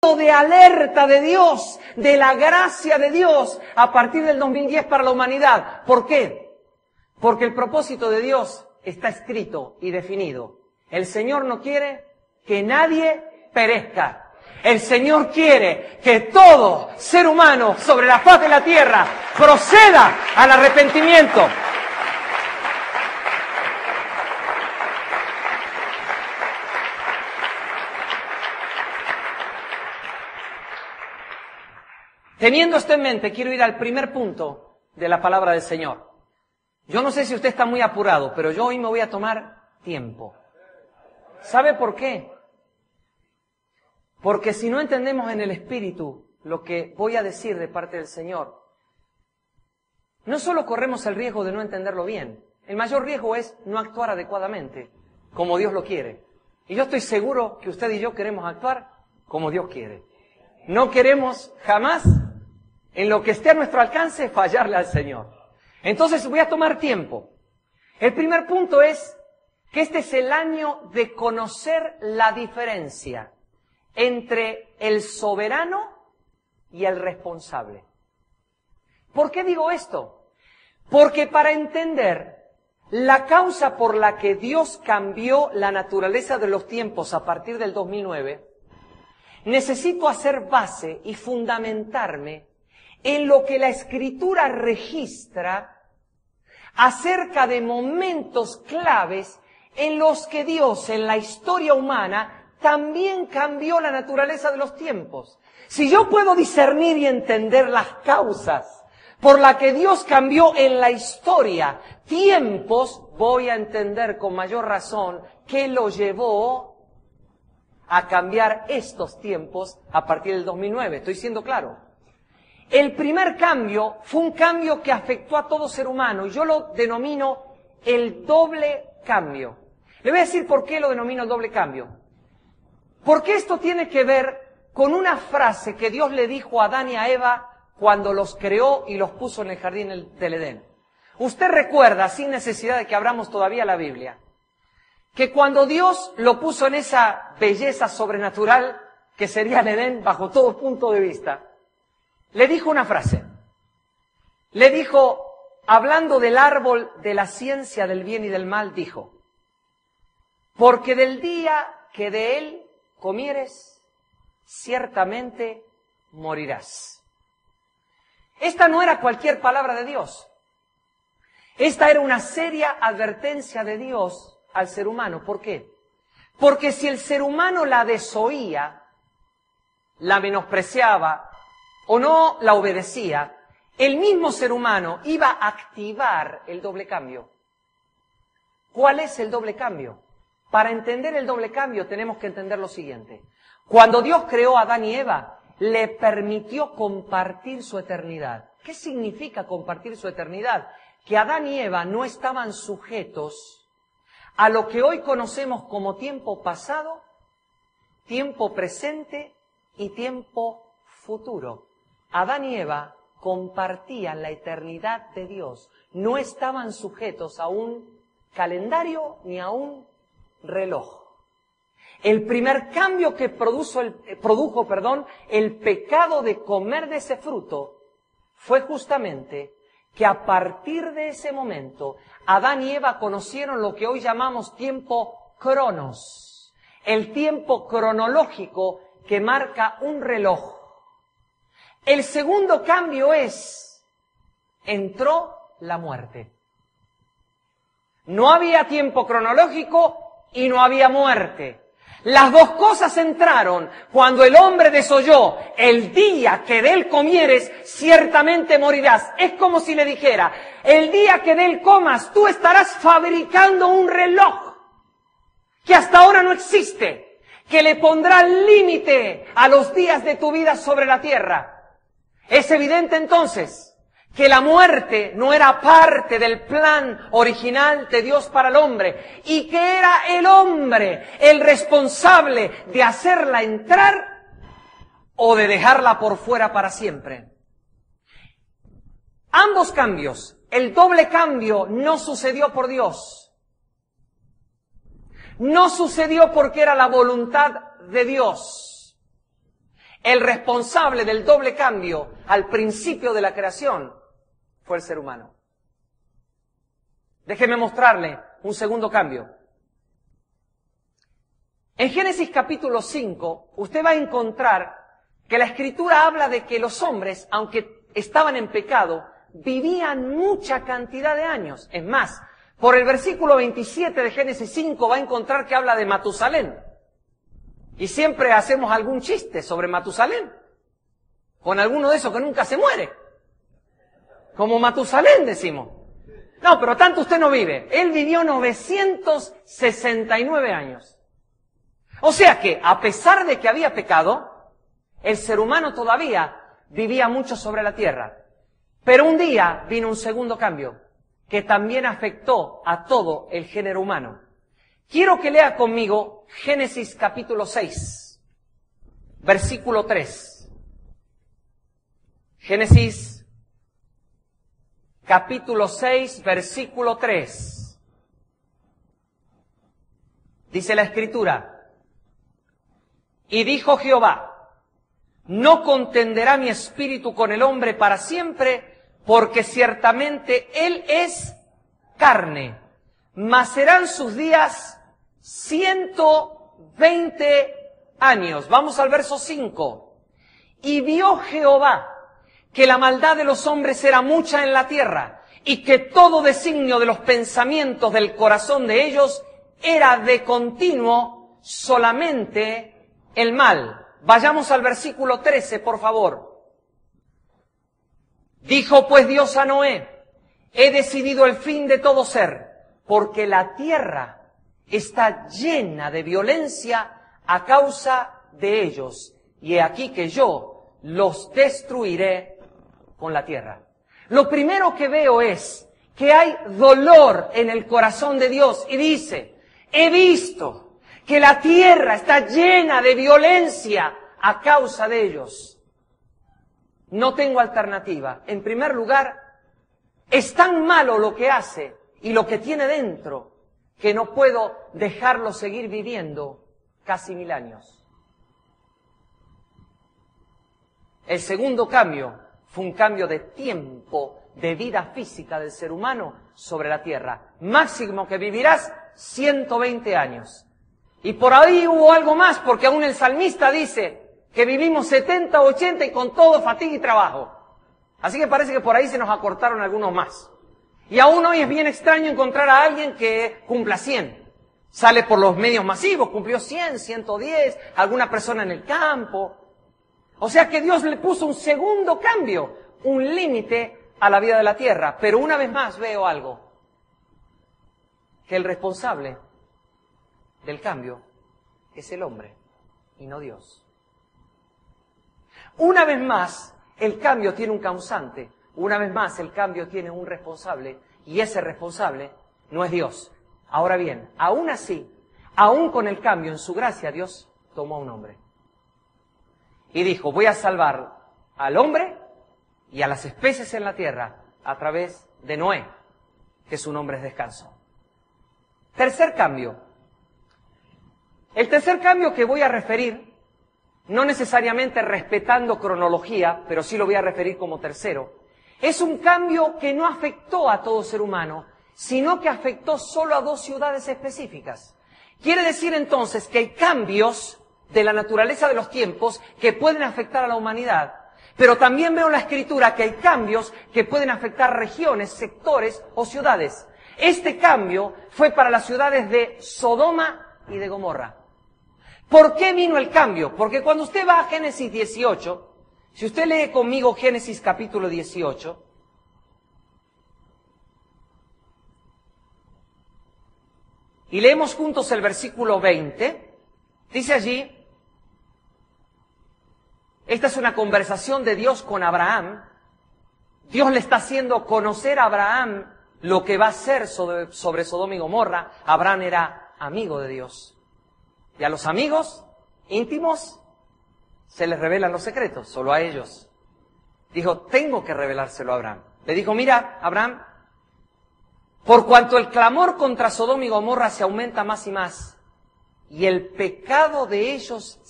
de alerta de Dios, de la gracia de Dios a partir del 2010 para la humanidad. ¿Por qué? Porque el propósito de Dios está escrito y definido. El Señor no quiere que nadie perezca. El Señor quiere que todo ser humano sobre la faz de la tierra proceda al arrepentimiento. Teniendo esto en mente, quiero ir al primer punto de la palabra del Señor. Yo no sé si usted está muy apurado, pero yo hoy me voy a tomar tiempo. ¿Sabe por qué? Porque si no entendemos en el Espíritu lo que voy a decir de parte del Señor, no solo corremos el riesgo de no entenderlo bien, el mayor riesgo es no actuar adecuadamente, como Dios lo quiere. Y yo estoy seguro que usted y yo queremos actuar como Dios quiere. No queremos jamás, en lo que esté a nuestro alcance, fallarle al Señor. Entonces voy a tomar tiempo. El primer punto es que este es el año de conocer la diferencia entre el soberano y el responsable. ¿Por qué digo esto? Porque para entender la causa por la que Dios cambió la naturaleza de los tiempos a partir del 2009, necesito hacer base y fundamentarme en lo que la Escritura registra acerca de momentos claves en los que Dios, en la historia humana, también cambió la naturaleza de los tiempos. Si yo puedo discernir y entender las causas por las que Dios cambió en la historia tiempos, voy a entender con mayor razón qué lo llevó a cambiar estos tiempos a partir del 2009. ¿Estoy siendo claro? El primer cambio fue un cambio que afectó a todo ser humano y yo lo denomino el doble cambio. Le voy a decir por qué lo denomino el doble cambio. Porque esto tiene que ver con una frase que Dios le dijo a Adán y a Eva cuando los creó y los puso en el jardín del Edén. Usted recuerda, sin necesidad de que abramos todavía la Biblia, que cuando Dios lo puso en esa belleza sobrenatural que sería el Edén bajo todo punto de vista, le dijo una frase. Le dijo, hablando del árbol de la ciencia del bien y del mal, dijo, porque del día que de él comieres, ciertamente morirás. Esta no era cualquier palabra de Dios. Esta era una seria advertencia de Dios al ser humano. ¿Por qué? Porque si el ser humano la desoía, la menospreciaba o no la obedecía, el mismo ser humano iba a activar el doble cambio. ¿Cuál es el doble cambio? Para entender el doble cambio tenemos que entender lo siguiente. Cuando Dios creó a Adán y Eva, le permitió compartir su eternidad. ¿Qué significa compartir su eternidad? Que Adán y Eva no estaban sujetos a lo que hoy conocemos como tiempo pasado, tiempo presente y tiempo futuro. Adán y Eva compartían la eternidad de Dios. No estaban sujetos a un calendario ni a un reloj. El primer cambio que produjo el pecado de comer de ese fruto fue justamente que a partir de ese momento Adán y Eva conocieron lo que hoy llamamos tiempo cronos, el tiempo cronológico que marca un reloj. El segundo cambio es, entró la muerte. No había tiempo cronológico y no había muerte. Las dos cosas entraron cuando el hombre desoyó, el día que de él comieres, ciertamente morirás. Es como si le dijera, el día que de él comas, tú estarás fabricando un reloj que hasta ahora no existe, que le pondrá límite a los días de tu vida sobre la tierra. Es evidente entonces que la muerte no era parte del plan original de Dios para el hombre y que era el hombre el responsable de hacerla entrar o de dejarla por fuera para siempre. Ambos cambios, el doble cambio, no sucedió por Dios. No sucedió porque era la voluntad de Dios. El responsable del doble cambio al principio de la creación fue el ser humano. Déjeme mostrarle un segundo cambio. En Génesis capítulo 5, usted va a encontrar que la Escritura habla de que los hombres, aunque estaban en pecado, vivían mucha cantidad de años. Es más, por el versículo 27 de Génesis 5 va a encontrar que habla de Matusalén. Y siempre hacemos algún chiste sobre Matusalén, con alguno de esos que nunca se muere. Como Matusalén decimos. No, pero tanto usted no vive. Él vivió 969 años. O sea que, a pesar de que había pecado, el ser humano todavía vivía mucho sobre la tierra. Pero un día vino un segundo cambio, que también afectó a todo el género humano. Quiero que lea conmigo Génesis capítulo 6, versículo 3. Génesis capítulo 6, versículo 3. Dice la Escritura: y dijo Jehová, no contenderá mi espíritu con el hombre para siempre, porque ciertamente él es carne, mas serán sus días 120 años. Vamos al verso 5. Y vio Jehová que la maldad de los hombres era mucha en la tierra, y que todo designio de los pensamientos del corazón de ellos era de continuo solamente el mal. Vayamos al versículo 13, por favor. Dijo pues Dios a Noé: he decidido el fin de todo ser, porque la tierra está llena de violencia a causa de ellos, y he aquí que yo los destruiré con la tierra. Lo primero que veo es que hay dolor en el corazón de Dios, y dice: he visto que la tierra está llena de violencia a causa de ellos. No tengo alternativa. En primer lugar, es tan malo lo que hace y lo que tiene dentro que no puedo dejarlo seguir viviendo casi 1000 años. El segundo cambio fue un cambio de tiempo, de vida física del ser humano sobre la tierra. Máximo que vivirás 120 años. Y por ahí hubo algo más, porque aún el salmista dice que vivimos 70, 80 y con todo fatiga y trabajo. Así que parece que por ahí se nos acortaron algunos más. Y aún hoy es bien extraño encontrar a alguien que cumpla 100. Sale por los medios masivos, cumplió 100, 110, alguna persona en el campo. O sea que Dios le puso un segundo cambio, un límite a la vida de la tierra. Pero una vez más veo algo, que el responsable del cambio es el hombre y no Dios. Una vez más, el cambio tiene un causante. Una vez más, el cambio tiene un responsable, y ese responsable no es Dios. Ahora bien, aún así, aún con el cambio en su gracia, Dios tomó a un hombre. Y dijo: voy a salvar al hombre y a las especies en la tierra a través de Noé, que su nombre es descanso. Tercer cambio. El tercer cambio que voy a referir, no necesariamente respetando cronología, pero sí lo voy a referir como tercero, es un cambio que no afectó a todo ser humano, sino que afectó solo a 2 ciudades específicas. Quiere decir entonces que hay cambios de la naturaleza de los tiempos que pueden afectar a la humanidad, pero también veo en la Escritura que hay cambios que pueden afectar regiones, sectores o ciudades. Este cambio fue para las ciudades de Sodoma y de Gomorra. ¿Por qué vino el cambio? Porque cuando usted va a Génesis 18, si usted lee conmigo Génesis capítulo 18, y leemos juntos el versículo 20, dice allí, esta es una conversación de Dios con Abraham. Dios le está haciendo conocer a Abraham lo que va a hacer sobre Sodoma y Gomorra. Abraham era amigo de Dios. Y a los amigos íntimos se les revelan los secretos, solo a ellos. Dijo: tengo que revelárselo a Abraham. Le dijo: mira, Abraham, por cuanto el clamor contra Sodoma y Gomorra se aumenta más y más, y el pecado de ellos